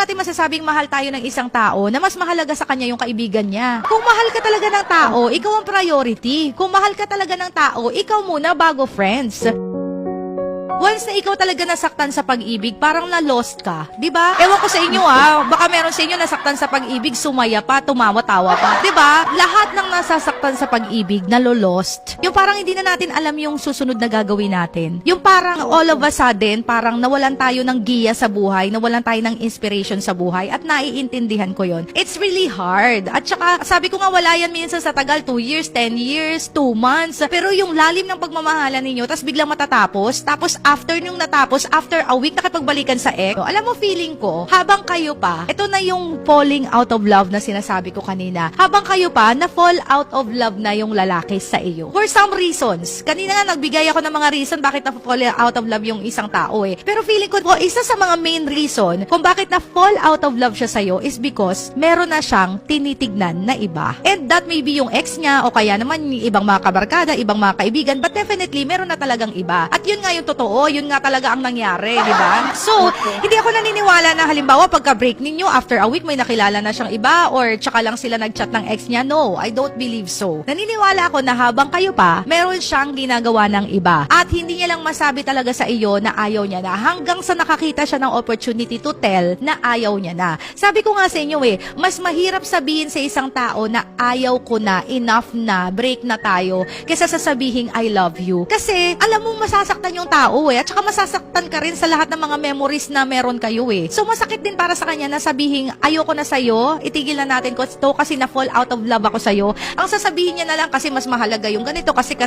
natin masasabing mahal tayo ng isang tao na mas mahalaga sa kanya yung kaibigan niya? Kung mahal ka talaga ng tao, ikaw ang priority. Kung mahal ka talaga ng tao, ikaw muna bago friends. Once na ikaw talaga nasaktan sa pag-ibig, parang na-lost ka. Diba? Ewan ko sa inyo baka meron sa inyo nasaktan sa pag-ibig, sumaya pa, tumawa-tawa pa. Diba? Lahat ng nasasaktan sa pag-ibig, nalo-lost. Yung parang hindi na natin alam yung susunod na gagawin natin. Yung parang all of a sudden, parang nawalan tayo ng giya sa buhay, nawalan tayo ng inspiration sa buhay, at naiintindihan ko yon. It's really hard. At saka, sabi ko nga, wala yan minsan sa tagal, 2 years, 10 years, 2 months. Pero yung lalim ng pagmamahalan ninyo, tas biglang matatapos, tapos after nung natapos, after a week, nakipagbalikan sa ex. Alam mo, feeling ko, habang kayo pa, ito na yung falling out of love na sinasabi ko kanina. Habang kayo pa, na-fall out of love na yung lalaki sa iyo. For some reasons. Kanina nga, nagbigay ako ng mga reason bakit na-fall out of love yung isang tao Pero feeling ko, isa sa mga main reason kung bakit na-fall out of love siya sa'yo is because meron na siyang tinitignan na iba. And that may be yung ex niya o kaya naman yung ibang mga kabarkada, ibang mga kaibigan, but definitely, meron na talagang iba. At yun nga yung totoo, yun nga talaga ang nangyari, di ba? So, hindi ako naniniwala na halimbawa pagka-break ninyo, after a week may nakilala na siyang iba or tsaka lang sila nag-chat ng ex niya. No, I don't believe so. Naniniwala ako na habang kayo pa, meron siyang ginagawa ng iba. At hindi niya lang masabi talaga sa iyo na ayaw niya na hanggang sa nakakita siya ng opportunity to tell na ayaw niya na. Sabi ko nga sa inyo mas mahirap sabihin sa isang tao na ayaw ko na, enough na, break na tayo, kaysa sasabihin I love you. Kasi, alam mo masasaktan yung tao at saka masasaktan ka rin sa lahat ng mga memories na meron kayo So masakit din para sa kanya na sabihin ayoko na sa'yo, itigil na natin ko ito kasi na-fall out of love ako sa'yo. Ang sasabihin niya na lang kasi mas mahalaga yung ganito kasi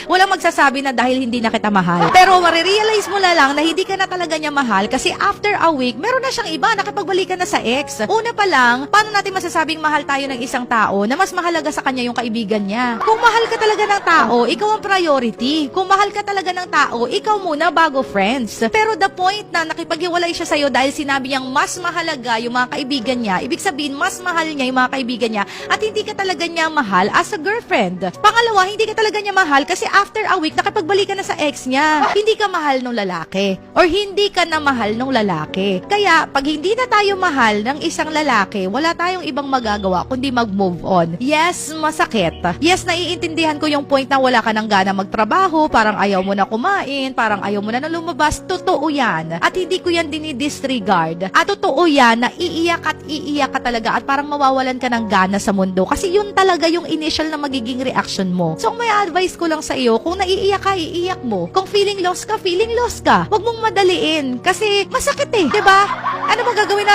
walang magsasabi na dahil hindi na kita mahal. Pero marirealize mo na lang na hindi ka na talaga niya mahal kasi after a week, meron na siyang iba, nakipagbalikan na sa ex. Una pa lang, paano natin masasabing mahal tayo ng isang tao na mas mahalaga sa kanya yung kaibigan niya? Kung mahal ka talaga ng tao, ikaw ang priority. Kung mahal ka talaga ng tao, ikaw muna bago friends. Pero the point na nakipaghiwalay siya sa'yo dahil sinabi niyang mas mahalaga yung mga kaibigan niya, ibig sabihin mas mahal niya yung mga kaibigan niya at hindi ka talaga niya mahal as a girlfriend. Pangalawa, hindi ka talaga niya mahal kasi after a week, nakipagbalikan na sa ex niya. Hindi ka mahal ng lalaki or hindi ka na mahal ng lalaki. Kaya, pag hindi na tayo mahal ng isang lalaki, wala tayong ibang magagawa kundi mag-move on. Yes, masakit. Yes, naiintindihan ko yung point na wala ka nang gana magtrabaho, parang ayaw mo na kumain, parang ayaw mo na lumabas. Totoo yan. At hindi ko yan dinidisregard. At totoo yan na iiyak ka talaga at parang mawawalan ka ng gana sa mundo. Kasi yun talaga yung initial na magiging reaction mo. So, may advice ko lang sa iyo, kung naiiyak ka, iiyak mo. Kung feeling lost ka, feeling lost ka. Huwag mong madaliin. Kasi masakit diba? Ano magagawin natin?